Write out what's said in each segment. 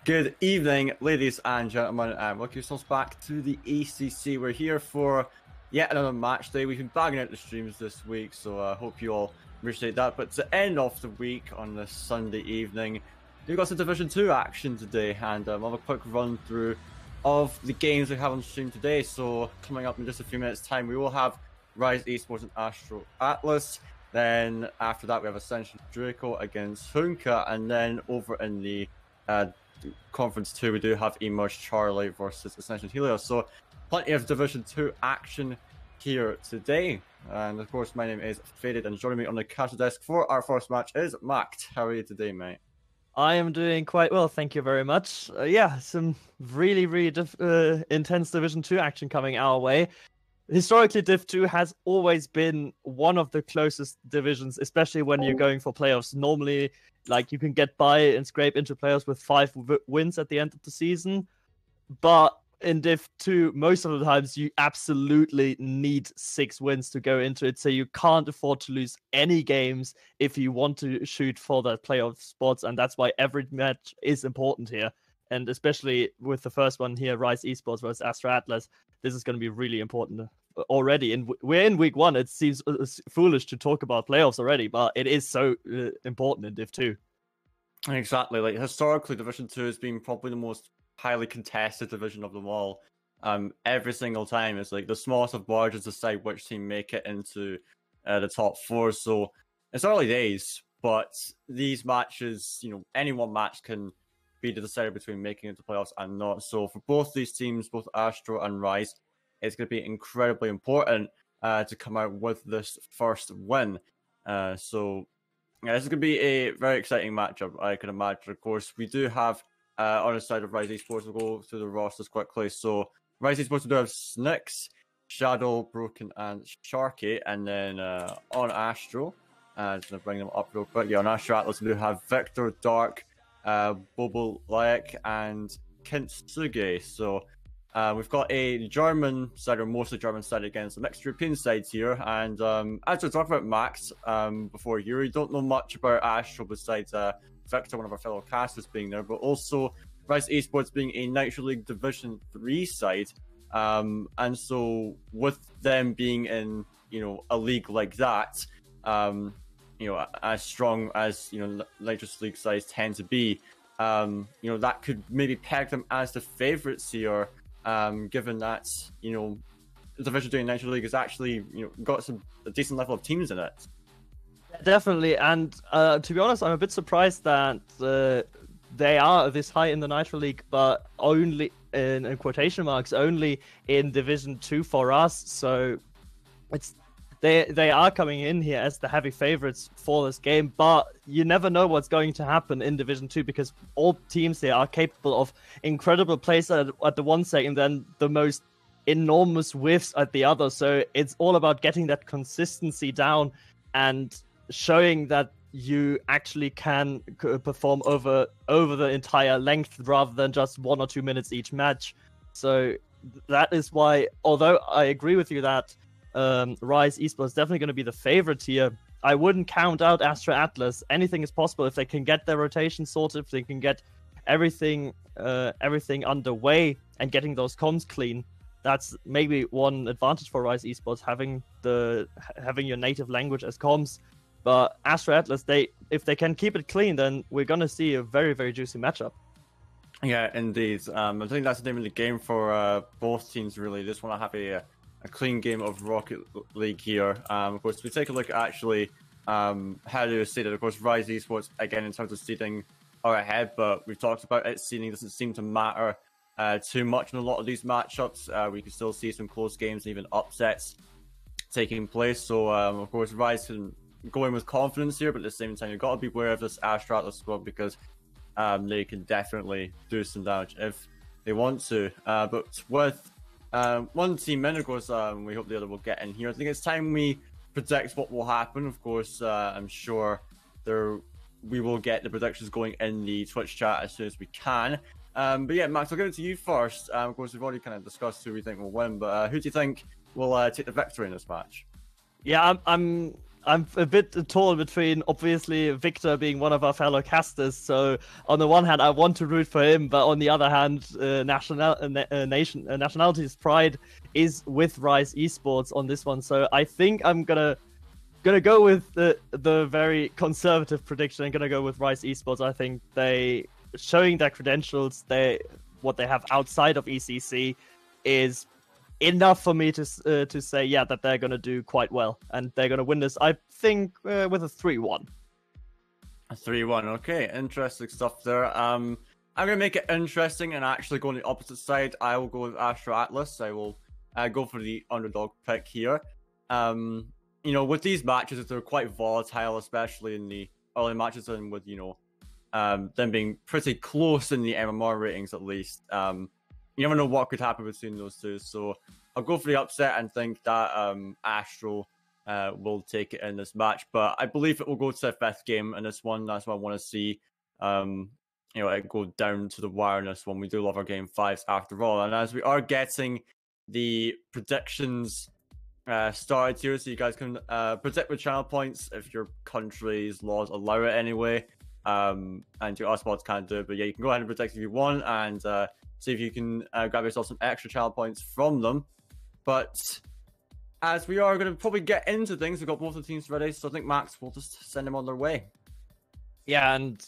Good evening, ladies and gentlemen, and welcome yourselves back to the ECC. We're here for yet another match day. We've been bagging out the streams this week, so I hope you all appreciate that. But to end off the week on this Sunday evening, we've got some Division 2 action today, and I'll have a quick run through of the games we have on stream today. So coming up in just a few minutes' time, we will have RiZe eSports and Astro Atlas. Then after that, we have Ascension Draco against Hunka, and then over in the Conference 2, we do have Emerge Charlie versus Ascension Helios. So plenty of Division 2 action here today. And of course, my name is Faded, and joining me on the casual desk for our first match is Max. How are you today, mate? I am doing quite well, thank you very much. Yeah, some really intense Division 2 action coming our way. Historically, Div 2 has always been one of the closest divisions, especially when you're going for playoffs. Normally, like, you can get by and scrape into playoffs with 5 wins at the end of the season. But in Div 2, most of the times, you absolutely need 6 wins to go into it. So you can't afford to lose any games if you want to shoot for that playoff spots. And that's why every match is important here. And especially with the first one here, RiZe eSports versus Astro Atlas, this is going to be really important already. And we're in week 1. It seems foolish to talk about playoffs already, but it is so important in Div 2. Exactly. Like, historically, Division 2 has been probably the most highly contested division of them all. Every single time, it's like the smallest of margins decide which team make it into the top 4. So it's early days, but these matches, you know, any one match can be the decider between making it to playoffs and not. So for both these teams, both Astro and RiZe, it's going to be incredibly important to come out with this first win. So yeah, this is going to be a very exciting matchup, I can imagine. Of course, we do have on the side of RiZe eSports, we'll go through the rosters quickly. So RiZe eSports, we do have Snicks, Shadow, Broken, and Sharky. And then on Astro, just going to bring them up real quick. Yeah, on Astro Atlas, we do have Victor, Dark, Bobo Laek, and Kintsuge. So we've got a German side, or mostly German side, against the mixed European sides here. And as we talk about Max before here, we don't know much about Astro besides Victor, one of our fellow casters, being there, but also RiZe eSports being a Nitro League Division 3 side. And so with them being in, you know, a league like that, you know, as strong as, you know, Nitro League sides tend to be, you know, that could maybe peg them as the favourites here, given that, you know, the Division 2 Nitro League has actually, you know, got a decent level of teams in it. Definitely, and to be honest, I'm a bit surprised that they are this high in the Nitro League, but only, in quotation marks, only in Division 2 for us. So it's they are coming in here as the heavy favorites for this game, but you never know what's going to happen in Division 2 because all teams here are capable of incredible plays at the one second, then the most enormous whiffs at the other. So it's all about getting that consistency down and showing that you actually can perform over the entire length rather than just 1 or 2 minutes each match. So that is why, although I agree with you that RiZe eSports is definitely going to be the favorite here, I wouldn't count out Astro Atlas. Anything is possible if they can get their rotation sorted, if they can get everything underway and getting those comms clean. That's maybe one advantage for RiZe eSports, having your native language as comms. But Astro Atlas, if they can keep it clean, then we're going to see a very, very juicy matchup. Yeah, indeed. I think that's the name of the game for both teams, really. They just want to have a clean game of Rocket League here. Of course, we take a look at actually how they were seeded. Of course, RiZe eSports, again, in terms of seeding, are ahead, but we've talked about it. Seeding doesn't seem to matter too much in a lot of these matchups. We can still see some close games and even upsets taking place. So, of course, RiZe can go in with confidence here, but at the same time, you've got to be aware of this Astro Atlas squad because they can definitely do some damage if they want to. But with one team in, of course, we hope the other will get in here. I think it's time we predict what will happen. Of course, I'm sure we will get the predictions going in the Twitch chat as soon as we can. But yeah, Max, I'll give it to you first. Of course, we've already kind of discussed who we think will win, but who do you think will take the victory in this match? Yeah, I'm I'm a bit torn between obviously Victor being one of our fellow casters. So on the one hand, I want to root for him, but on the other hand, nationality's pride is with RiZe Esports on this one. So I think I'm gonna go with the very conservative prediction. I'm gonna go with RiZe Esports. I think they showing their credentials, what they have outside of ECC is enough for me to say, yeah, that they're going to do quite well. And they're going to win this, I think, with a 3-1. A 3-1, okay. Interesting stuff there. I'm going to make it interesting and actually go on the opposite side. I will go with Astro Atlas. I will go for the underdog pick here. You know, with these matches, they're quite volatile, especially in the early matches, and with, you know, them being pretty close in the MMR ratings, at least. You never know what could happen between those two, so I'll go for the upset and think that Astro will take it in this match. But I believe it will go to the 5th game in this one. That's what I want to see. You know, it go down to the wire in this one. We do love our game 5s after all. And as we are getting the predictions started here, so you guys can predict with channel points if your country's laws allow it anyway. And your eSports can't do it, but yeah, you can go ahead and predict if you want, and see if you can grab yourself some extra channel points from them. But as we are going to probably get into things, we've got both the teams ready, so I think Max will just send them on their way. Yeah, and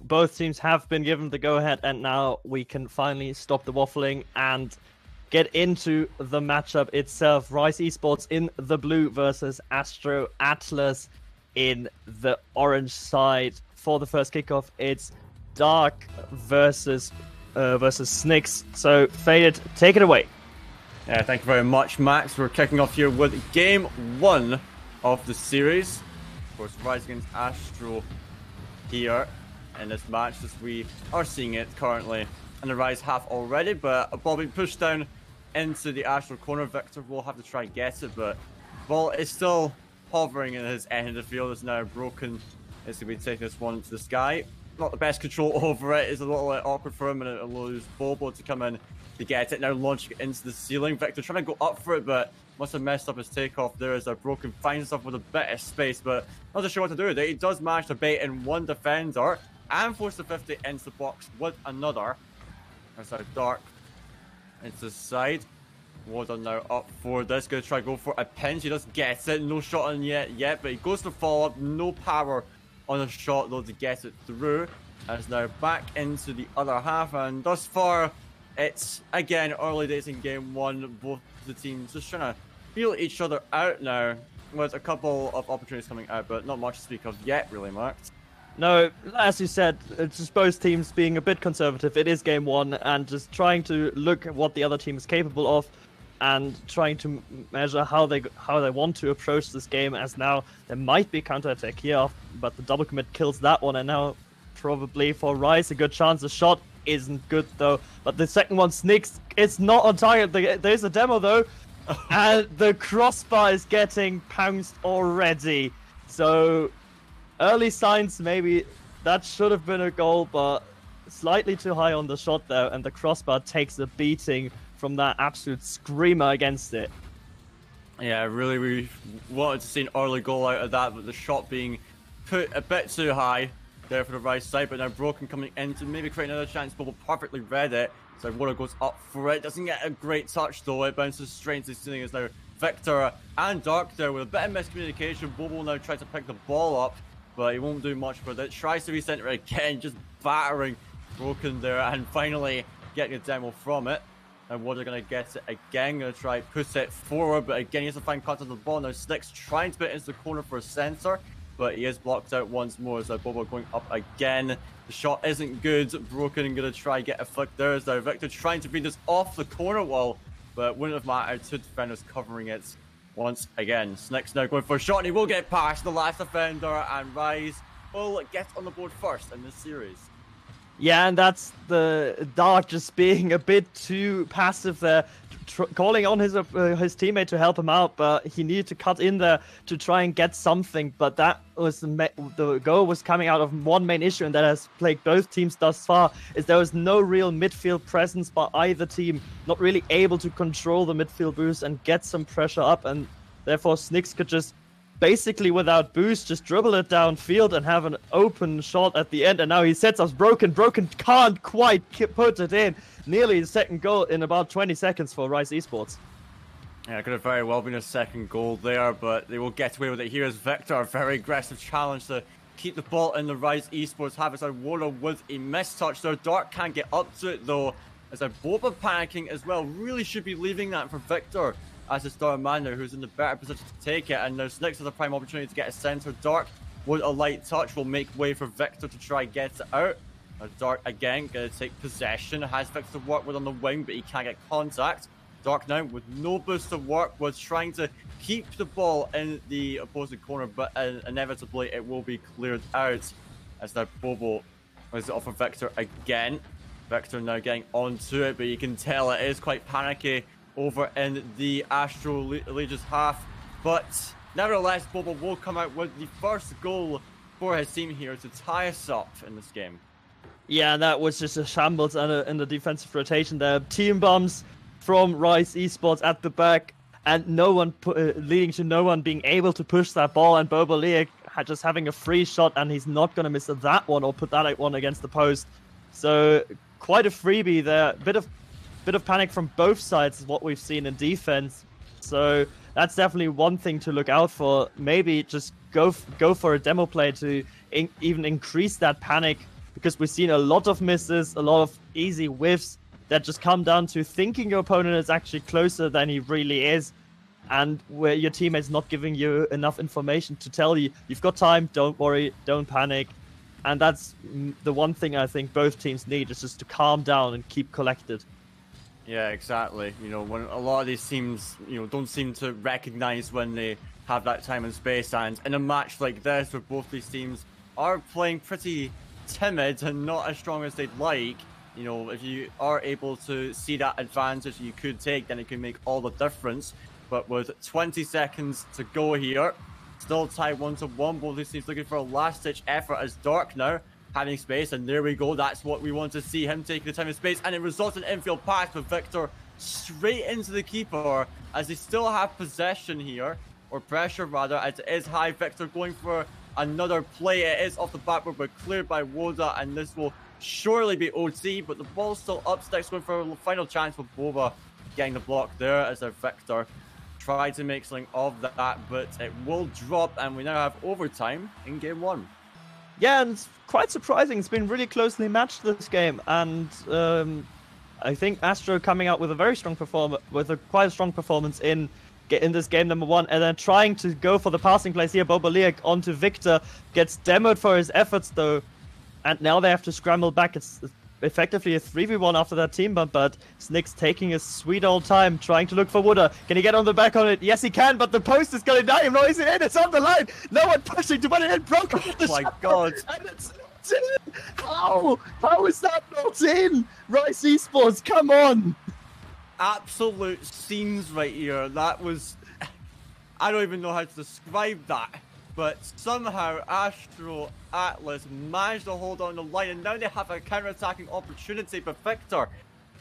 both teams have been given the go-ahead, and now we can finally stop the waffling and get into the matchup itself. RiZe Esports in the blue versus Astro Atlas in the orange side. For the first kickoff, it's Dark versus Snicks. So, Faded, take it away. Yeah, thank you very much, Max. We're kicking off here with game 1 of the series. Of course, RiZe against Astro here in this match, as we are seeing it currently in the RiZe half already. But a ball being pushed down into the Astro corner. Victor will have to try and get it, but the ball is still hovering in his end of the field. It's now broken. It's going to be taking this one into the sky. Not the best control over it. It's a little awkward for him, and it allows Bobo to come in to get it. Now launching it into the ceiling. Victor trying to go up for it, but must have messed up his takeoff there as Broken finds himself with a bit of space, but not too sure what to do with it. He does manage to bait in one defender and force the 50 into the box with another. That's how Dark into the side. Warden now up for this. Going to try to go for a pinch. He does get it. No shot on yet, but he goes to follow up. No power on a shot though to get it through. As now back into the other half, and thus far it's again early days in game 1. Both the teams just trying to feel each other out now, with a couple of opportunities coming out, but not much to speak of yet, really, Mark. No, as you said, it's just both teams being a bit conservative. It is game 1, and just trying to look at what the other team is capable of, and trying to measure how they want to approach this game. As now there might be counterattack here, but the double commit kills that one, and now probably for RiZe a good chance. The shot isn't good though, but the second one sneaks. It's not on target. There's a demo though, and the crossbar is getting pounced already. So early signs, maybe that should have been a goal, but slightly too high on the shot there, and the crossbar takes a beating from that absolute screamer against it. Yeah, really, we wanted to see an early goal out of that, but the shot being put a bit too high there for the right side. But now Broken coming in to maybe create another chance. Bobo perfectly read it, so Water goes up for it. Doesn't get a great touch though. It bounces straight into the ceiling. As now Victor and Dark there with a bit of miscommunication. Bobo now tries to pick the ball up, but he won't do much with it. Tries to recenter it again, just battering Broken there, and finally getting a demo from it. And Water going to get it again, going to try push it forward, but again he has to find contact of the ball. Now Slicks trying to put it into the corner for a center, but he is blocked out once more. So Bobo going up again. The shot isn't good. Broken going to try get a flick there. As now Victor trying to beat this off the corner wall, but wouldn't have mattered. 2 defenders covering it once again. Slicks now going for a shot, and he will get past the last defender, and RiZe will get on the board first in this series. Yeah, and that's the Dark just being a bit too passive there, calling on his teammate to help him out, but he needed to cut in there to try and get something. But that was the goal was coming out of one main issue, and that has plagued both teams thus far, is there was no real midfield presence by either team, not really able to control the midfield boost and get some pressure up, and therefore Snicks could just basically without boost, just dribble it downfield and have an open shot at the end. And now he sets up Broken. Broken can't quite put it in. Nearly his second goal in about 20 seconds for RiZe eSports. Yeah, it could have very well been a second goal there, but they will get away with it. Here is Victor, a very aggressive challenge to keep the ball in the RiZe eSports habits. Woda with a missed touch there. Dark can't get up to it though. As Boba panicking as well. Really should be leaving that for Victor as a starter man now, who's in the better position to take it. And there's next to the prime opportunity to get a center. Dark with a light touch will make way for Victor to try get it out. Dark again gonna take possession. Has Victor to work with on the wing, but he can't get contact. Dark now with no boost to work was trying to keep the ball in the opposing corner, but inevitably it will be cleared out as now Bobo is off for Victor again. Victor now getting onto it, but you can tell it is quite panicky over in the Astro Legion's half. But nevertheless, Bobo will come out with the first goal for his team here to tie us up in this game. Yeah, that was just a shambles in the defensive rotation there. Team bombs from RiZe eSports at the back, and no one leading to no one being able to push that ball. And Bobo Liek just having a free shot, and he's not going to miss that one or put that one against the post. So quite a freebie there. Bit of panic from both sides is what we've seen in defense. So that's definitely one thing to look out for. Maybe just go for a demo play to even increase that panic, because we've seen a lot of misses, a lot of easy whiffs that just come down to thinking your opponent is actually closer than he really is, and where your teammate's not giving you enough information to tell you, you've got time, don't worry, don't panic. And that's the one thing I think both teams need, is just to calm down and keep collected. Yeah, exactly. You know, when a lot of these teams, you know, don't seem to recognize when they have that time and space, and in a match like this where both these teams are playing pretty timid and not as strong as they'd like, you know, if you are able to see that advantage you could take, then it can make all the difference. But with 20 seconds to go here, still tied 1-1. Both these teams looking for a last-ditch effort as Dark now having space, and there we go. That's what we want to see, him taking the time and space, and it results in infield pass with Victor straight into the keeper as they still have possession here, or pressure rather, as it is high. Victor going for another play. It is off the backboard, but cleared by Woda, and this will surely be OT, but the ball's still up. Sticks going for a final chance for Boba, getting the block there as their Victor tried to make something of that, but it will drop, and we now have overtime in game one. Yeah, and it's quite surprising. It's been really closely matched this game, and I think Astro coming out with a very strong quite a strong performance in this game number one, and then trying to go for the passing plays here. Bobo Liek onto Victor, gets demoed for his efforts though, and now they have to scramble back. It's effectively a 3v1 after that team bump, but Snick's taking a sweet old time trying to look for Wooder. Can he get on the back on it? Yes, he can, but the post is going to die. No, is it in? It's on the line. No one pushing to put it in. Broken. Oh my god. And it's not in. How is that not in? RiZe eSports, come on. Absolute scenes right here. That was... I don't even know how to describe that. But somehow Astro Atlas managed to hold on the line, and now they have a counter-attacking opportunity, but Victor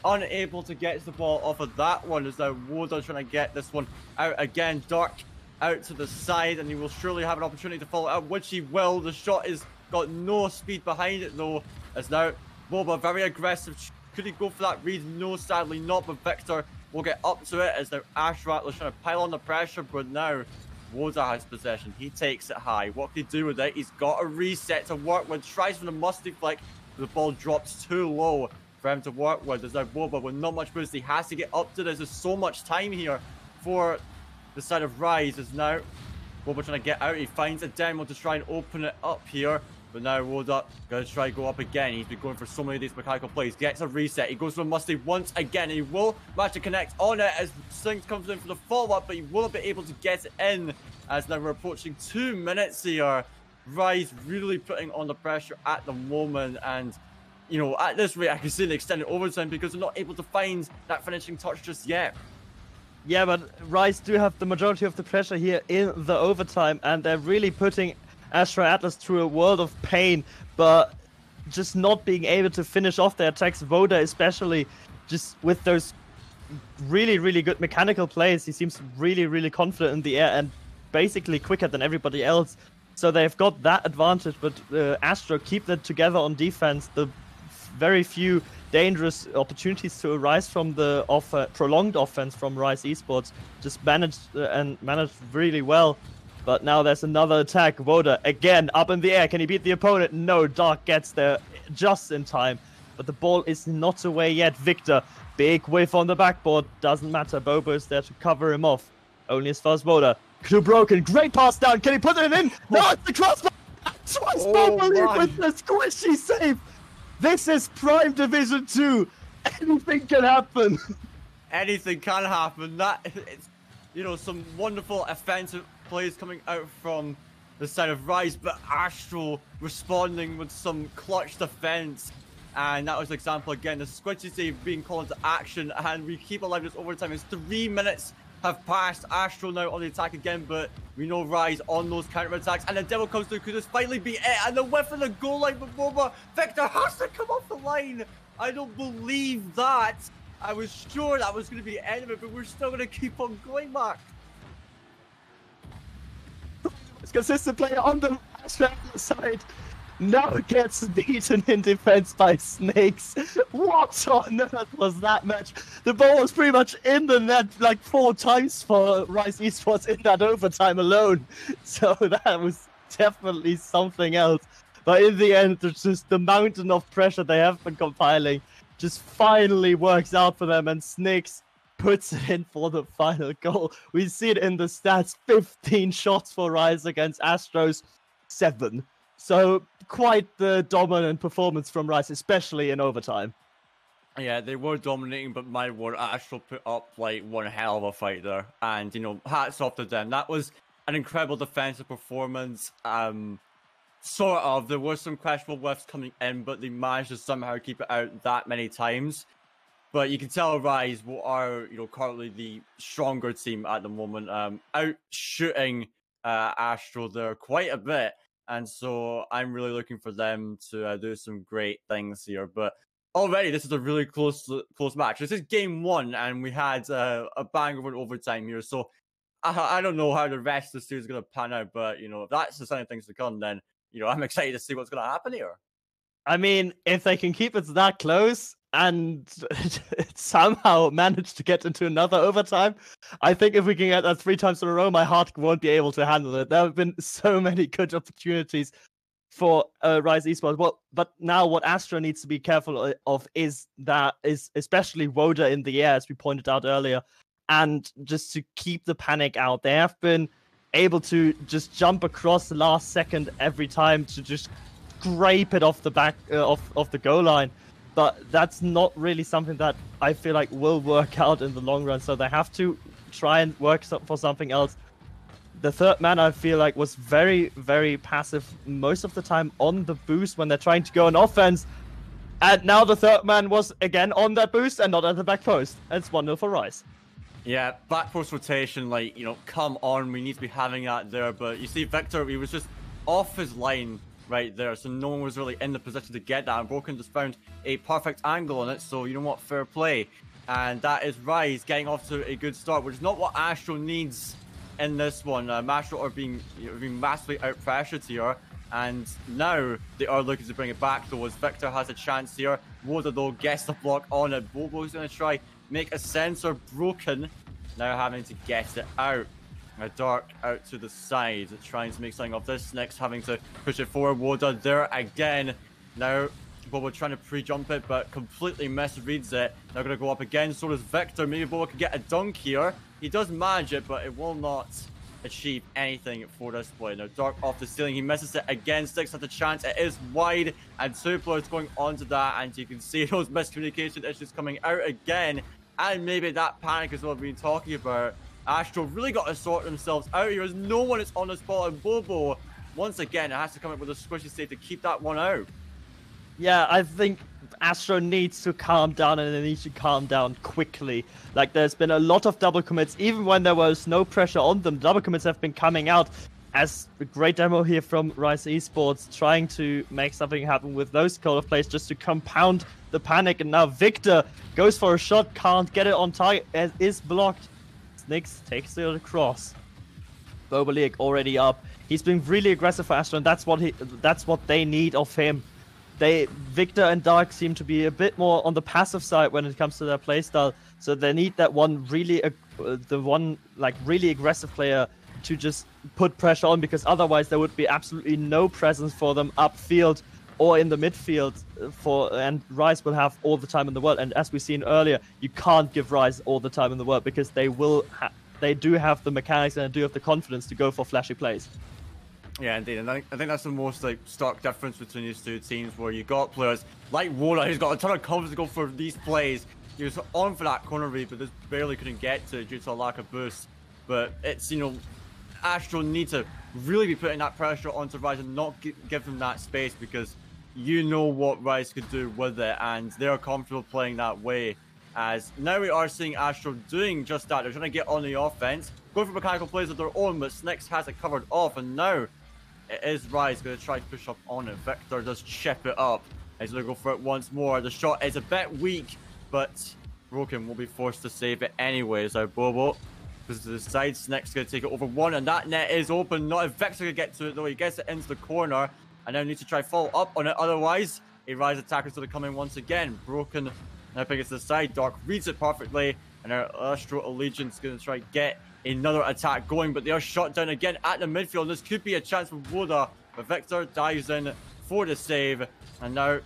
unable to get the ball off of that one, as now Woda trying to get this one out again. Dark out to the side, and he will surely have an opportunity to follow up, which he will. The shot is got no speed behind it though, as now Boba very aggressive. Could he go for that read? No, sadly not, but Victor will get up to it as now Astro Atlas trying to pile on the pressure, but now Woda has possession. He takes it high. What can he do with it? He's got a reset to work with. Tries for the musty flick. The ball drops too low for him to work with. There's now Boba with not much boost. He has to get up to this. There's so much time here for the side of RiZe. Is now Boba trying to get out. He finds a demo to try and open it up here. But now Woda going to try to go up again. He's been going for so many of these mechanical plays. Gets a reset. He goes for a musty once again. He will manage to connect on it as Sings comes in for the follow-up, but he will be able to get it in, as now we're approaching 2 minutes here. RiZe really putting on the pressure at the moment, and you know, at this rate I can see an extended overtime because they're not able to find that finishing touch just yet. Yeah, but RiZe do have the majority of the pressure here in the overtime, and they're really putting Astro Atlas through a world of pain, but just not being able to finish off their attacks. Voda especially, just with those really, really good mechanical plays, he seems really, really confident in the air, and basically quicker than everybody else. So they've got that advantage, but Astro keep that together on defense. The very few dangerous opportunities to arise from the prolonged offense from RiZe eSports just managed really well. But now there's another attack. Woda again up in the air. Can he beat the opponent? No, Dark gets there just in time. But the ball is not away yet. Victor, big whiff on the backboard. Doesn't matter. Bobo is there to cover him off. Only as far as Woda. Too broken. Great pass down. Can he put it in? No, it's the crossbar. Twice Bobo with the squishy save. This is Prime Division 2. Anything can happen. Anything can happen. It's, you know, some wonderful offensive plays coming out from the side of RiZe, but Astro responding with some clutch defense. And that was an example again, the squishy save being called into action, and we keep alive this overtime. It's 3 minutes have passed. Astro now on the attack again, but we know RiZe on those counter-attacks, and the devil comes through. Could this finally be it? And the whiff of the goal line with Boba. Victor has to come off the line. I don't believe that. I was sure that was going to be the end of it, but we're still going to keep on going, Mark. It's consistent player on the side. Now gets beaten in defense by Snakes. What on earth was that match? The ball was pretty much in the net like 4 times for RiZe eSports in that overtime alone. So that was definitely something else. But in the end, it's just the mountain of pressure they have been compiling just finally works out for them, and Snakes puts it in for the final goal. We see it in the stats, 15 shots for RiZe against Astros 7. So quite the dominant performance from RiZe, especially in overtime. Yeah, they were dominating, but my word, Astro put up like one hell of a fight there. And, you know, hats off to them. That was an incredible defensive performance. Sort of. There were some questionable whiffs coming in, but they managed to somehow keep it out that many times. But you can tell RiZe are, you know, currently the stronger team at the moment, out shooting Astro there quite a bit. And so I'm really looking for them to do some great things here. But already, this is a really close match. This is game 1, and we had a bang of an overtime here. So I don't know how the rest of the series is going to pan out. But, you know, if that's the sign of things to come, then, you know, I'm excited to see what's going to happen here. I mean, if they can keep it that close and somehow manage to get into another overtime, I think if we can get that 3 times in a row, my heart won't be able to handle it. There have been so many good opportunities for RiZe eSports. Well, but now what Astro needs to be careful of is especially Woda in the air, as we pointed out earlier, and just to keep the panic out. They have been able to just jump across the last second every time to just scrape it off the back of the goal line. But that's not really something that I feel like will work out in the long run. So they have to try and work for something else. The third man, I feel like, was very, very passive most of the time on the boost when they're trying to go on offense. And now the third man was again on that boost and not at the back post. It's 1-0 for RiZe. Yeah, back post rotation, like, you know, come on, we need to be having that there. But you see, Victor, he was just off his line right there, so no one was really in the position to get that, and Broken just found a perfect angle on it. So you know what, fair play. And that is RiZe getting off to a good start, which is not what Astro needs in this one. Astro are being massively out pressured here, and now they are looking to bring it back, though, as Victor has a chance here. Woda, though, gets the block on it. Bobo's going to try make a sensor. Broken now having to get it out. Dark out to the side, trying to make something of this. Next, having to push it forward. Woda there again. Now, Bobo trying to pre-jump it, but completely misreads it. Now going to go up again. So does Victor. Maybe Bobo can get a dunk here. He does manage it, but it will not achieve anything for this play. Now, Dark off the ceiling. He misses it again. Sticks at the chance. It is wide, and 2 players going onto that, and you can see those miscommunication issues coming out again. And maybe that panic is what we've been talking about. Astro really got to sort themselves out here as no one is on the spot, and Bobo, once again, it has to come up with a squishy save to keep that one out. Yeah, I think Astro needs to calm down, and they need to calm down quickly. Like, there's been a lot of double commits, even when there was no pressure on them. Double commits have been coming out, as a great demo here from RiZe eSports, trying to make something happen with those call of plays just to compound the panic. And now Victor goes for a shot, can't get it on target, as is blocked. Snakes takes it across. Boboliek already up. He's been really aggressive for Astro, and that's what they need of him. Victor and Dark seem to be a bit more on the passive side when it comes to their playstyle, so they need that one really really aggressive player to just put pressure on, because otherwise there would be absolutely no presence for them upfield or in the midfield, and RiZe will have all the time in the world. And as we've seen earlier, you can't give RiZe all the time in the world, because they do have the mechanics and they do have the confidence to go for flashy plays. Yeah, indeed, and I think that's the most stark difference between these two teams, where you got players like Wora, who's got a ton of confidence to go for these plays. He was on for that corner read, but just barely couldn't get to it due to a lack of boost. But it's, Astro need to really be putting that pressure onto RiZe and not give them that space, because you know what RiZe could do with it, and they're comfortable playing that way. As now we are seeing Astro doing just that. They're trying to get on the offense, going for mechanical plays of their own, but Snicks has it covered off, and now it is RiZe going to try to push up on it. Victor does chip it up. He's going to go for it once more. The shot is a bit weak, but Broken will be forced to save it anyway. So Bobo goes to the side. Snick's going to take it over one, and that net is open. Not if Victor can get to it, though. He gets it into the corner, and now needs to try follow up on it. Otherwise, a RiZe attacker is going to come in once again. Broken now picking it to the side. Dark reads it perfectly, and our Astro Allegiance is going to try to get another attack going, but they are shot down again at the midfield. This could be a chance for Woda, but Victor dives in for the save, and now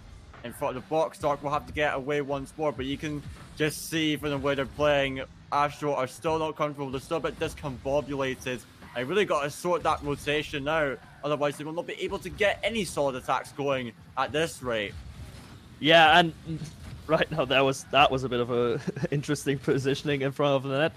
in front of the box. Dark will have to get away once more, but you can just see from the way they're playing, Astro are still not comfortable. They're still a bit discombobulated. I really got to sort that rotation now, otherwise they will not be able to get any solid attacks going at this rate. Yeah, and right now that was a bit of a interesting positioning in front of the net.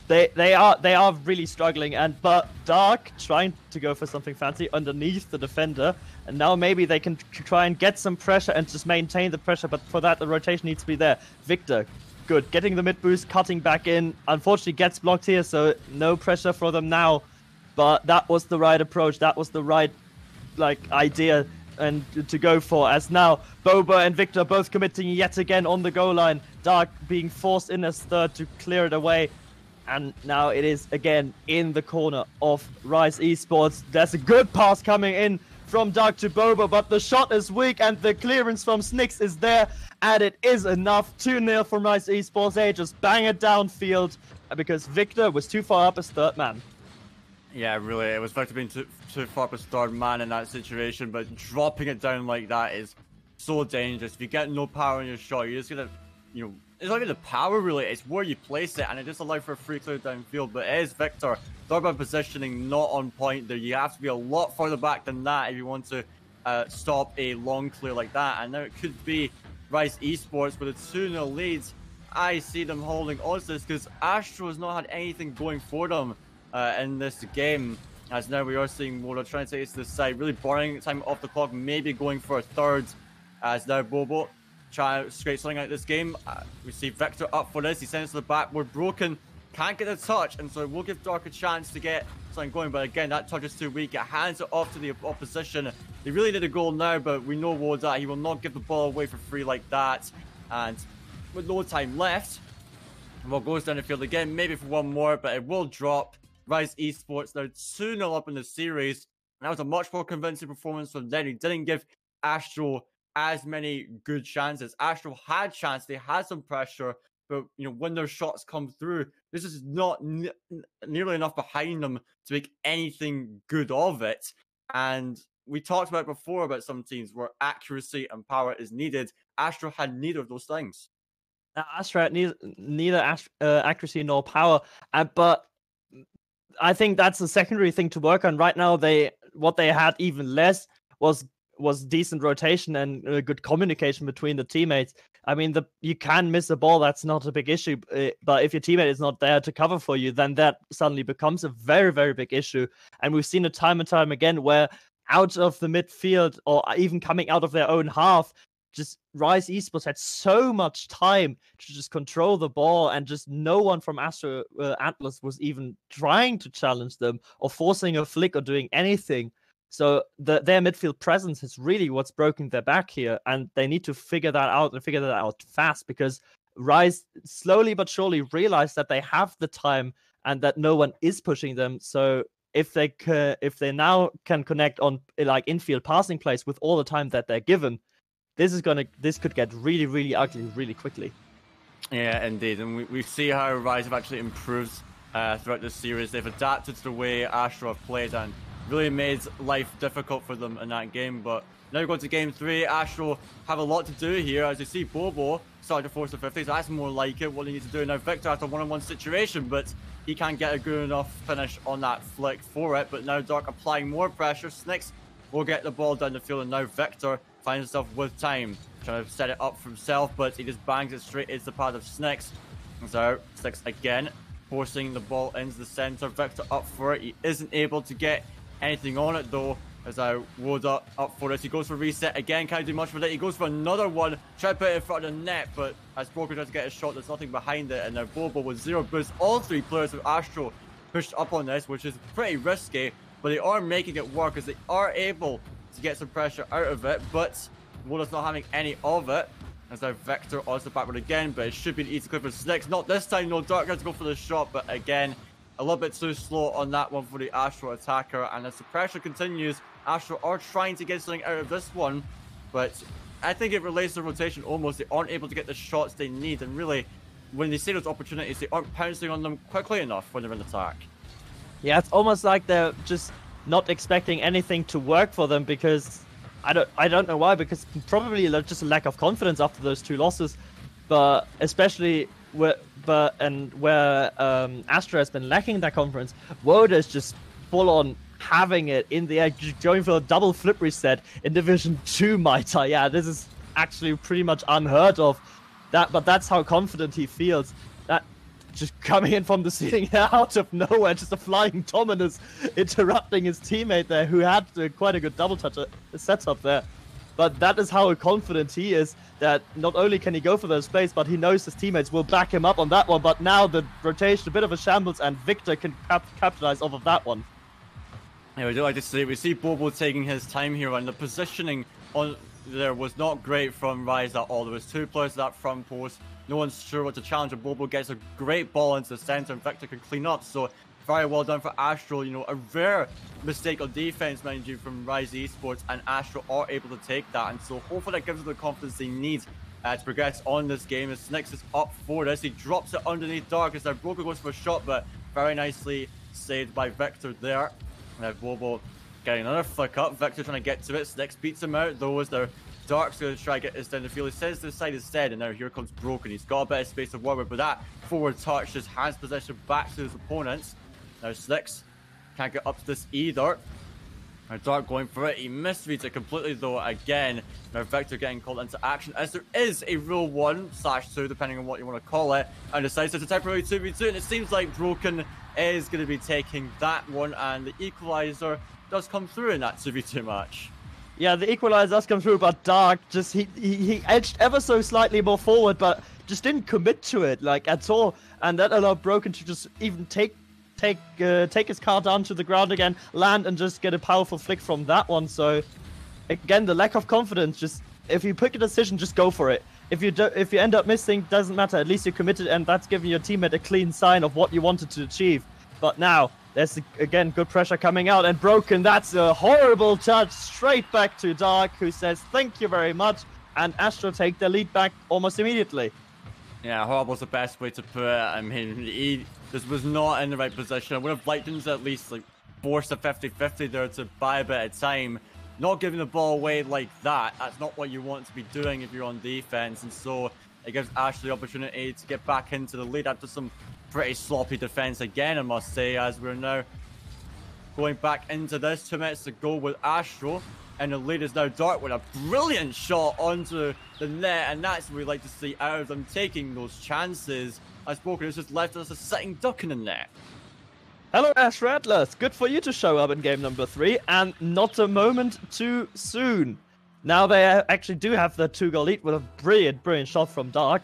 They are really struggling, but Dark trying to go for something fancy underneath the defender, and now maybe they can try and get some pressure and just maintain the pressure, but for that the rotation needs to be there. Victor, good, getting the mid boost, cutting back in, unfortunately gets blocked here, so no pressure for them now, but that was the right approach, that was the right idea and to go for, as now Boba and Victor both committing yet again on the goal line. Dark being forced in as third to clear it away, and now it is again in the corner of RiZe eSports. There's a good pass coming in from Dark to Boba, but the shot is weak and the clearance from Snicks is there, and it is enough. 2-0 from RiZe eSports. They just bang it downfield because Victor was too far up as third man. Yeah, really, it was Victor being too far up as third man in that situation, but dropping it down like that is so dangerous. If you get no power in your shot, you're just gonna, it's not even the power really, it's where you place it, and it just allows for a free clear downfield. But it is Victor. Third man positioning not on point there. You have to be a lot further back than that if you want to stop a long clear like that. And now it could be RiZe eSports with a 2-0 lead. I see them holding on to this because Astro has not had anything going for them in this game. As now we are seeing Wora trying to take it to the side, really burning time off the clock, maybe going for a third. As now Bobo trying to scrape something out of this game. We see Victor up for this. He sends it to the back. We're Broken. Can't get a touch, and so we'll give Dark a chance to get something going. But again, that touch is too weak. It hands it off to the opposition. They really need a goal now, but we know Woda. He will not give the ball away for free like that. And with no time left, well, goes down the field again, maybe for one more, but it will drop. RiZe eSports now 2-0 up in the series. And that was a much more convincing performance from them. He didn't give Astro as many good chances. Astro had chances, they had some pressure, but when their shots come through, this is not nearly enough behind them to make anything good of it. And we talked about before about some teams where accuracy and power is needed. Astro had neither of those things. Astro had neither accuracy nor power, but I think that's a secondary thing to work on. Right now, what they had even less was decent rotation and good communication between the teammates. I mean, you can miss a ball, that's not a big issue, but if your teammate is not there to cover for you, then that suddenly becomes a very, very big issue. And we've seen it time and time again where out of the midfield or even coming out of their own half, just RiZe eSports had so much time to just control the ball, and just no one from Astro Atlas was even trying to challenge them or forcing a flick or doing anything. So their midfield presence is really what's broken their back here, and they need to figure that out and figure that out fast, because RiZe slowly but surely realized that they have the time and that no one is pushing them. So if they now can connect on like infield passing plays with all the time that they're given, this could get really, really ugly really quickly. Yeah, indeed, and we see how RiZe have actually improved throughout this series. They've adapted to the way Astro have played and really made life difficult for them in that game. But now we're going to game 3. Astro have a lot to do here, as you see Bobo starting to force the 50s. That's more like it, what they need to do. Now Victor has a one-on-one situation, but he can't get a good enough finish on that flick for it. But now Dark applying more pressure. Snicks will get the ball down the field, and now Victor finds himself with time, trying to set it up for himself, but he just bangs it straight into the path of Snicks. So Snicks again forcing the ball into the center. Victor up for it. He isn't able to get anything on it though, as Woda up for it. He goes for reset again, can't do much with it. He goes for another one, try to put it in front of the net, but as Broken tries to get a shot, there's nothing behind it, and now Bobo with 0 boost. All 3 players of Astro pushed up on this, which is pretty risky, but they are making it work, as they are able to get some pressure out of it, but Woda's not having any of it. As now Victor also backward again, but it should be an easy clip for Snicks. Not this time, no. Dark has to go for the shot, but again, a little bit too slow on that one for the Astro attacker. And as the pressure continues, Astro are trying to get something out of this one, but I think it relates to rotation almost. They aren't able to get the shots they need, and really, when they see those opportunities, they aren't pouncing on them quickly enough when they're in attack. Yeah, it's almost like they're just not expecting anything to work for them, because I don't know why, because probably just a lack of confidence after those 2 losses, but especially where Astro has been lacking that confidence, Woda is just full on having it in the air, going for a double flip reset in Division 2 Maita. Yeah, this is actually pretty much unheard of. But that's how confident he feels. That just coming in from the ceiling out of nowhere, just a flying Dominus interrupting his teammate there, who had quite a good double touch setup there. But that is how confident he is, that not only can he go for those plays, but he knows his teammates will back him up on that one. But now the rotation, a bit of a shambles, and Victor can capitalize off of that one. Yeah, we do like to see, we see Bobo taking his time here, and the positioning on there was not great from RiZe at all. There was 2 players at that front post. No one's sure what to challenge, and Bobo gets a great ball into the center, and Victor can clean up. So very well done for Astro. You know, a rare mistake on defense, mind you, from RiZe eSports, and Astro are able to take that. And so hopefully that gives them the confidence they need to progress on this game. As Snicks is up for this, he drops it underneath Dark, as now Broken goes for a shot, but very nicely saved by Victor there. Now Bobo getting another flick up. Victor trying to get to it. Snicks beats him out though, as their Dark's going to try to get this down the field. He sends to the side instead, and now here comes Broken. He's got a bit of space to work with, but that forward touch just hands possession back to his opponents. Now Snicks can't get up to this either. Now Dark going for it. He misreads it completely though again. Now Victor getting called into action, as there is a rule 1/2, depending on what you want to call it, and decides it's a temporary 2v2, and it seems like Broken is going to be taking that one, and the equalizer does come through in that 2v2 match. Yeah, the equalizer does come through, but Dark just he edged ever so slightly more forward, but just didn't commit to it like at all, and that allowed Broken to just even take his car down to the ground again, land, and just get a powerful flick from that one. So again, the lack of confidence. Just if you pick a decision, just go for it. If you end up missing, doesn't matter. At least you committed, and that's giving your teammate a clean sign of what you wanted to achieve. But now there's again good pressure coming out, and Broken. That's a horrible touch straight back to Dark, who says thank you very much, and Astro take the lead back almost immediately. Yeah, horrible's the best way to put it. I mean, this was not in the right position. I would have liked him to at least like force a 50-50 there to buy a bit of time. Not giving the ball away like that. That's not what you want to be doing if you're on defense. And so it gives Ashley the opportunity to get back into the lead after some pretty sloppy defense again, I must say, as we're now going back into this. 2 minutes to go with Astro. And the lead is now Dark with a brilliant shot onto the net, and that's what we like to see out of them, taking those chances. As Broken has just left us a sitting duck in the net. Hello, Ash Rattlers. Good for you to show up in game number 3, and not a moment too soon. Now they actually do have the 2-goal lead with a brilliant shot from Dark.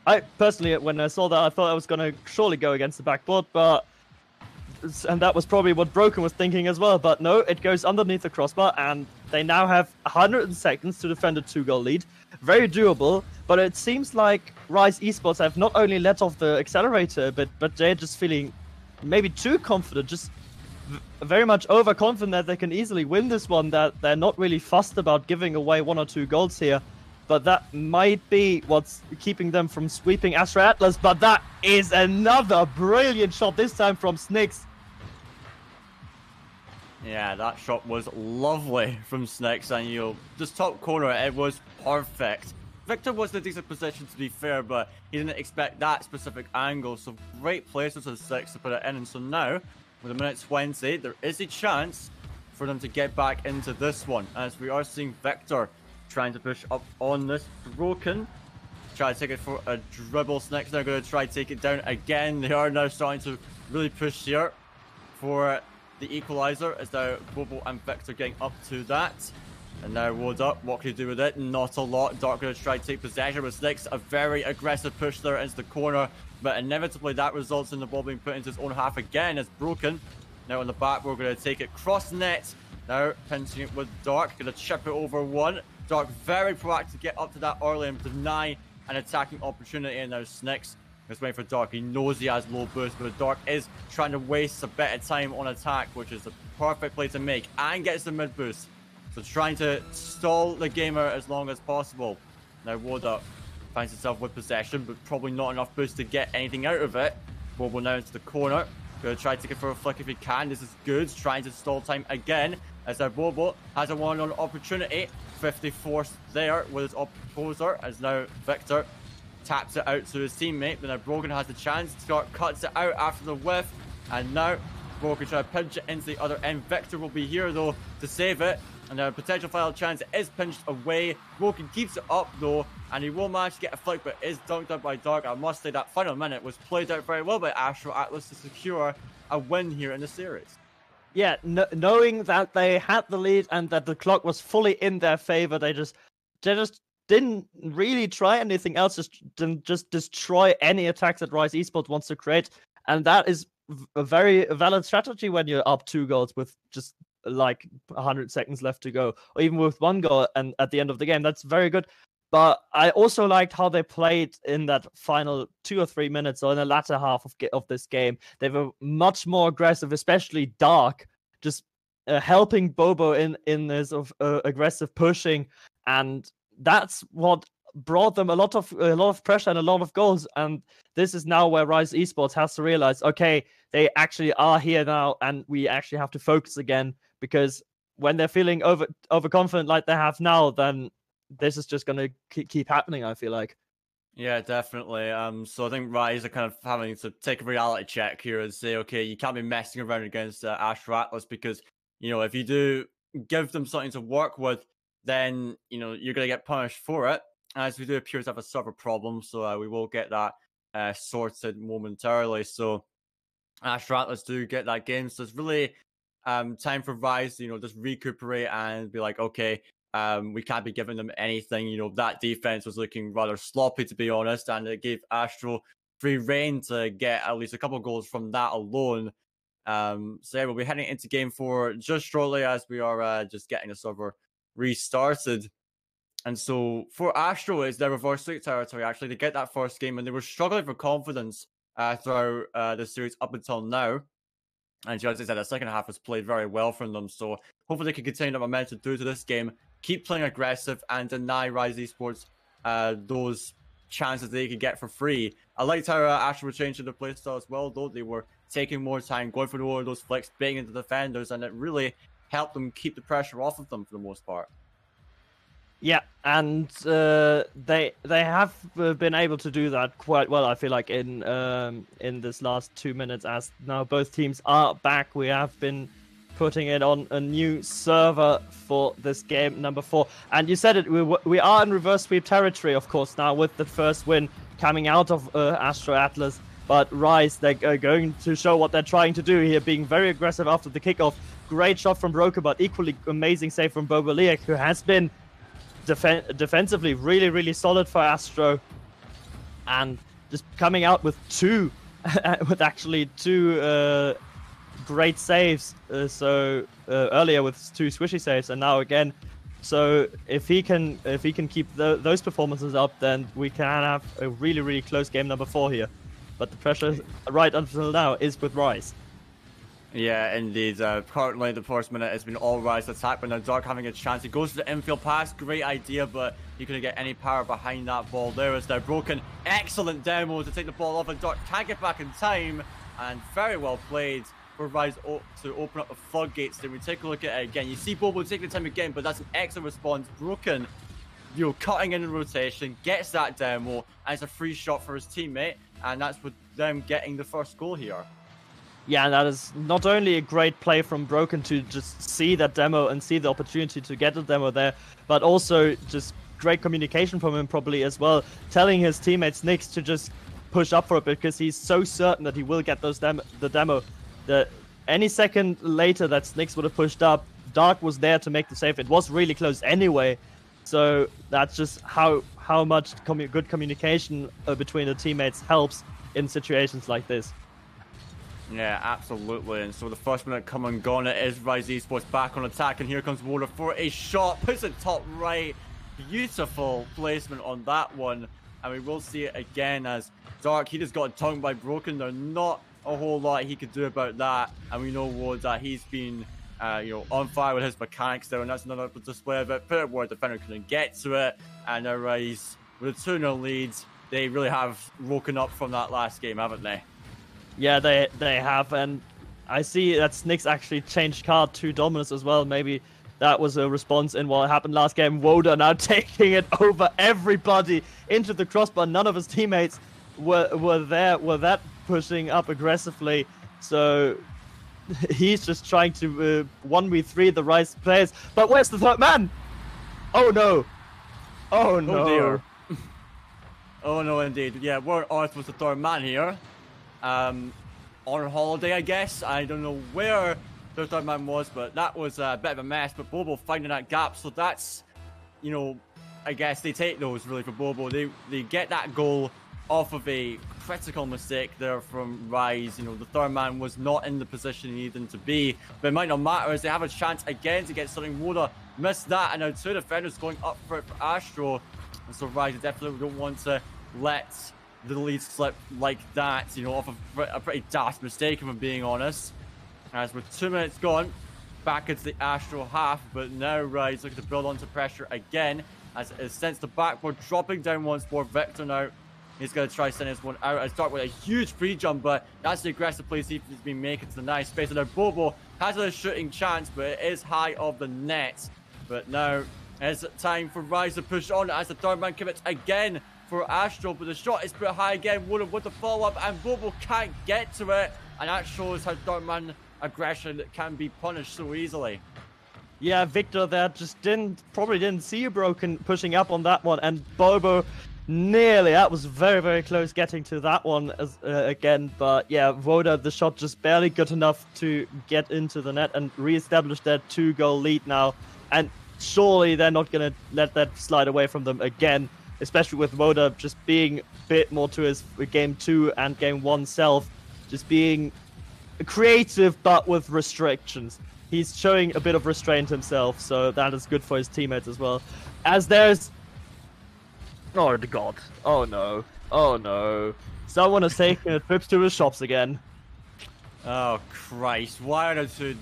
I personally, when I saw that, I thought I was going to surely go against the backboard, and that was probably what Broken was thinking as well. But no, it goes underneath the crossbar, and they now have 100 seconds to defend a 2-goal lead. Very doable, but it seems like RiZe eSports have not only let off the accelerator a bit, but they're just feeling maybe too confident, just very much overconfident that they can easily win this one, that they're not really fussed about giving away 1 or 2 goals here. But that might be what's keeping them from sweeping Astro Atlas. But that is another brilliant shot, this time from Snicks. Yeah, that shot was lovely from Snicks, and this top corner, it was perfect. Victor was in a decent position, to be fair, but he didn't expect that specific angle, so great placement of Snicks to put it in. And so now, with a minute 20, there is a chance for them to get back into this one, as we are seeing Victor trying to push up on this. Broken, try to take it for a dribble. Snicks now going to try to take it down again. They are now starting to really push here for the equalizer, as now Bobo and Victor getting up to that. And now Wood up, what can he do with it? Not a lot. Dark going to try to take possession with Snicks. A very aggressive push there into the corner, but inevitably that results in the ball being put into his own half again as Broken. Now on the back, we're going to take it cross net. Now pinching it with Dark, going to chip it over one. Dark very proactive to get up to that early and deny an attacking opportunity. And now Snicks is waiting for Dark. He knows he has low boost, but Dark is trying to waste a bit of time on attack, which is the perfect play to make, and gets the mid boost. So trying to stall the gamer as long as possible. Now Woda finds himself with possession, but probably not enough boost to get anything out of it. Bobo now into the corner. Going to try to take it for a flick if he can. This is good. Trying to stall time again, as now Bobo has a one-on opportunity. 54th there with his opposer, as now Victor taps it out to his teammate. But now Brogan has the chance. Scott cuts it out after the whiff, and now Brogan trying to pinch it into the other end. Victor will be here though to save it. And a potential final chance is pinched away. Broken keeps it up though, and he will manage to get a flick, but is dunked out by Dark. I must say that final minute was played out very well by Astro Atlas to secure a win here in the series. Yeah, knowing that they had the lead and that the clock was fully in their favor, they just didn't really try anything else. Just destroy any attacks that RiZe eSports wants to create, and that is a very valid strategy when you're up 2 goals with just like 100 seconds left to go, or even with 1 goal and at the end of the game. That's very good. But I also liked how they played in that final 2 or 3 minutes, or in the latter half of this game. They were much more aggressive, especially Dark, just helping Bobo in this aggressive pushing, and that's what brought them a lot of pressure and a lot of goals. And this is now where RiZe eSports has to realize, okay, they actually are here now, and we actually have to focus again, because when they're feeling overconfident like they have now, then this is just going to keep happening, I feel like. Yeah, definitely. So I think RiZe are kind of having to take a reality check here and say, okay, you can't be messing around against Astro Atlas, because, if you do give them something to work with, then, you're going to get punished for it, as we do appear to have a server problem. So we will get that sorted momentarily. So Astro Atlas do get that game. So it's really time for RiZe, just recuperate and be like, okay, we can't be giving them anything. That defense was looking rather sloppy, to be honest, and it gave Astro free reign to get at least a couple of goals from that alone. So yeah, we'll be heading into game 4 just shortly, as we are just getting the server restarted. And so for Astro, it's their reverse sweep territory, actually, to get that first game, and they were struggling for confidence throughout the series up until now. And as I said, the second half was played very well from them, so hopefully they can continue that momentum through to this game, keep playing aggressive, and deny RiZe eSports those chances they could get for free. I liked how Astro were changing their playstyle as well, though. They were taking more time, going for more of those flicks, baiting into defenders, and it really helped them keep the pressure off of them for the most part. Yeah, and they have been able to do that quite well, I feel like, in this last 2 minutes, as now both teams are back. We have been putting it on a new server for this game number 4. And you said it, we are in reverse sweep territory, of course, now with the first win coming out of Astro Atlas. But RiZe, they're going to show what they're trying to do here, being very aggressive after the kickoff. Great shot from Broker, but equally amazing save from Bobo Liek, who has been defensively really solid for Astro, and just coming out with two great saves. Earlier with 2 swishy saves, and now again. So if he can keep those performances up, then we can have a really close game number 4 here. But the pressure right until now is with RiZe. Yeah, indeed. Currently, the first minute has been all RiZe attack, but now Dark having a chance. He goes for the infield pass. Great idea, but he couldn't get any power behind that ball. There is now broken. Excellent demo to take the ball off, and Dark can't get back in time. And very well played for RiZe to open up the floodgates. Then we take a look at it again. You see Bobo taking the time again, but that's an excellent response. Broken, you know, cutting in rotation, gets that demo, and it's a free shot for his teammate. And that's with them getting the first goal here. Yeah, and that is not only a great play from Broken to just see that demo and see the opportunity to get the demo there, but also just great communication from him probably as well, telling his teammates Nyx to just push up for it because he's so certain that he will get those the demo. That any second later that Nyx would have pushed up, Dark was there to make the save. It was really close anyway, so that's just how much good communication between the teammates helps in situations like this. Yeah, absolutely. And so the first minute come and gone. It is RiZe eSports back on attack, and here comes Water for a shot. Puts it top right. Beautiful placement on that one. And we will see it again as Dark, he just got tongued by Broken. There's not a whole lot he could do about that. And we know that he's been on fire with his mechanics there, and that's another display of it. Put it where the defender couldn't get to it. And now RiZe, with a 2-0 lead, they really have woken up from that last game, haven't they? Yeah, they have, and I see that Nyx actually changed card to Dominus as well. Maybe that was a response in what happened last game. Woda now taking it over everybody into the crossbar. None of his teammates were that pushing up aggressively. So he's just trying to 1v3 the RiZe players. But where's the third man? Oh no! Oh no! Oh dear! Oh no, indeed. Yeah, where on earth was the third man here? On holiday, I guess. I don't know where the third man was, but that was a bit of a mess. But Bobo finding that gap, so that's, I guess they take those really for Bobo. They get that goal off of a critical mistake there from RiZe. The third man was not in the position he needed to be, but it might not matter as they have a chance again to get something. Woda missed that, and now two defenders going up for it for Astro, and so RiZe definitely don't want to let the lead slip like that, off of a pretty daft mistake, if I'm being honest. As with 2 minutes gone, back into the Astro half, but now RiZe looking to build onto pressure again, as it is sent to the backboard, dropping down once more. Victor now, he's going to try sending this one out. I start with a huge free jump, but that's the aggressive play he's been making to the nice space. And now Bobo has a shooting chance, but it is high of the net. But now it's time for RiZe to push on as the third man commits again for Astro, but the shot is put high again. Woodham with the follow-up, and Bobo can't get to it, and that shows how third man aggression can be punished so easily. Yeah, Victor there just probably didn't see you Broken pushing up on that one, and Bobo that was very, very close getting to that one again, but yeah, Voda, the shot just barely good enough to get into the net and re-establish that 2-goal lead now, and surely they're not going to let that slide away from them again. Especially with Voda just being a bit more to his game 2 and game 1 self, just being creative but with restrictions. He's showing a bit of restraint himself, so that is good for his teammates as well. As there's... Oh god. Oh no. Oh no. Someone is taking trips to the shops again. Oh Christ, why are there two...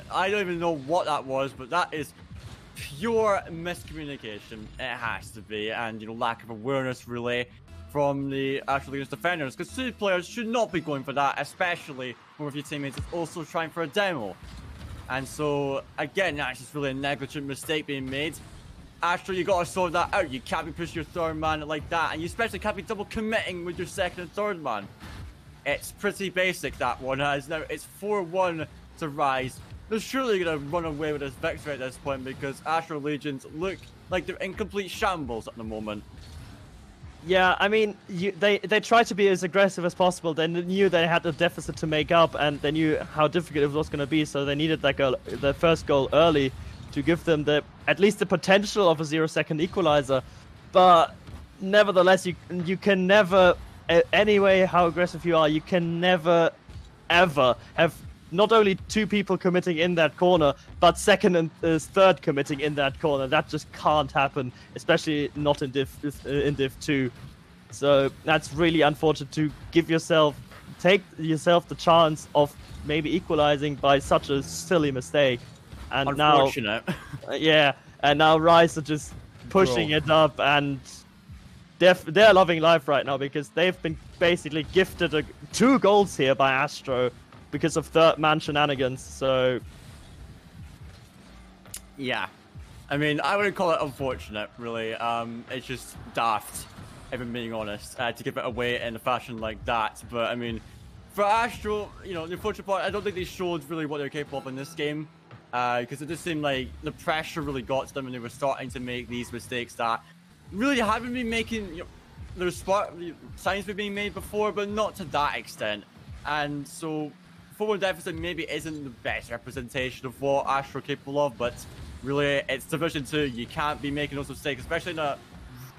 I don't even know what that was, but that is... pure miscommunication, it has to be, and lack of awareness really from the Astro Legion's defenders, because two players should not be going for that, especially when if your teammates is also trying for a demo. And so again, that's just really a negligent mistake being made. Astro, you gotta sort that out. You can't be pushing your third man like that, and you especially can't be double committing with your second and third man. It's pretty basic, that one, as now it's 4-1 to RiZe. They're surely going to run away with this victory at this point because Astro Legions look like they're in complete shambles at the moment. Yeah, I mean, they tried to be as aggressive as possible. They knew they had a deficit to make up, and they knew how difficult it was going to be, so they needed the first goal early to give them at least the potential of a 0-second equalizer. But nevertheless, you can never, anyway how aggressive you are, you can never, ever have not only two people committing in that corner, but second and third committing in that corner. That just can't happen, especially not in Div 2. So that's really unfortunate to give yourself take yourself the chance of maybe equalizing by such a silly mistake. And now, yeah, and now RiZe are just pushing it up, and they're loving life right now because they've been basically gifted 2 goals here by Astro because of third man shenanigans. So yeah, I mean, I wouldn't call it unfortunate, really. It's just daft, if I'm being honest, to give it away in a fashion like that. But I mean, for Astro, you know, the unfortunate part, I don't think they showed really what they're capable of in this game. Because it just seemed like the pressure really got to them and they were starting to make these mistakes that really haven't been making, you know, there's signs were being made before, but not to that extent. And so 4-1 deficit maybe isn't the best representation of what Astro are capable of, but really it's Division 2. You can't be making those mistakes, especially in a,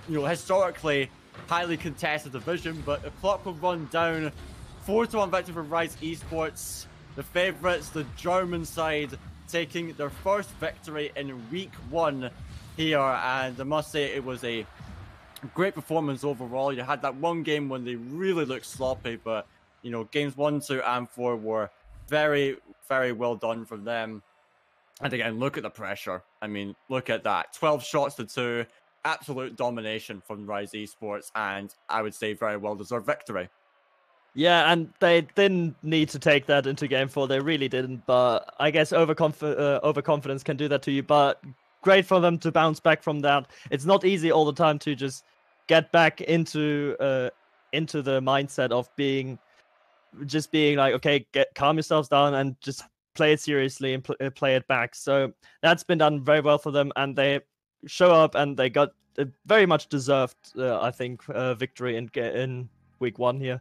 you know, historically highly contested division. But the clock will run down. 4-1 victory for RiZe eSports. The favourites, the German side, taking their first victory in week 1 here, and I must say it was a great performance overall. You had that one game when they really looked sloppy, but you know, games 1, 2, and 4 were very, very well done from them. And again, look at the pressure. I mean, look at that. 12 shots to 2, absolute domination from RiZe eSports, and I would say very well deserved victory. Yeah, and they didn't need to take that into game 4. They really didn't. But I guess overconfidence can do that to you. But great for them to bounce back from that. It's not easy all the time to just get back into the mindset of being like, okay, calm yourselves down and just play it seriously and play it back. So that's been done very well for them, and they show up and they got a very much deserved, I think, victory in week 1 here.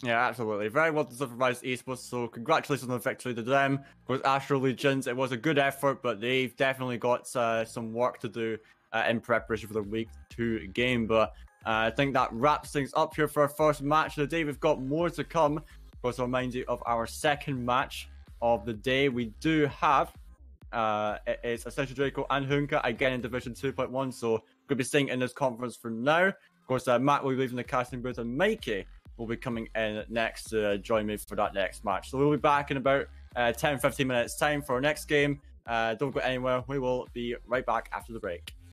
Yeah, absolutely. Very well deserved for RiZe eSports, so congratulations on the victory to them. Of course, Astro Legions, it was a good effort, but they've definitely got some work to do in preparation for the week 2 game. But I think that wraps things up here for our first match of the day. We've got more to come. Of course, I'll remind you of our second match of the day. We do have it's Essential Draco and Hunka again in Division 2.1, so we're going to be staying in this conference for now. Of course, Matt will be leaving the casting booth, and Mikey will be coming in next to join me for that next match. So we'll be back in about 10-15 minutes time for our next game. Don't go anywhere. We will be right back after the break.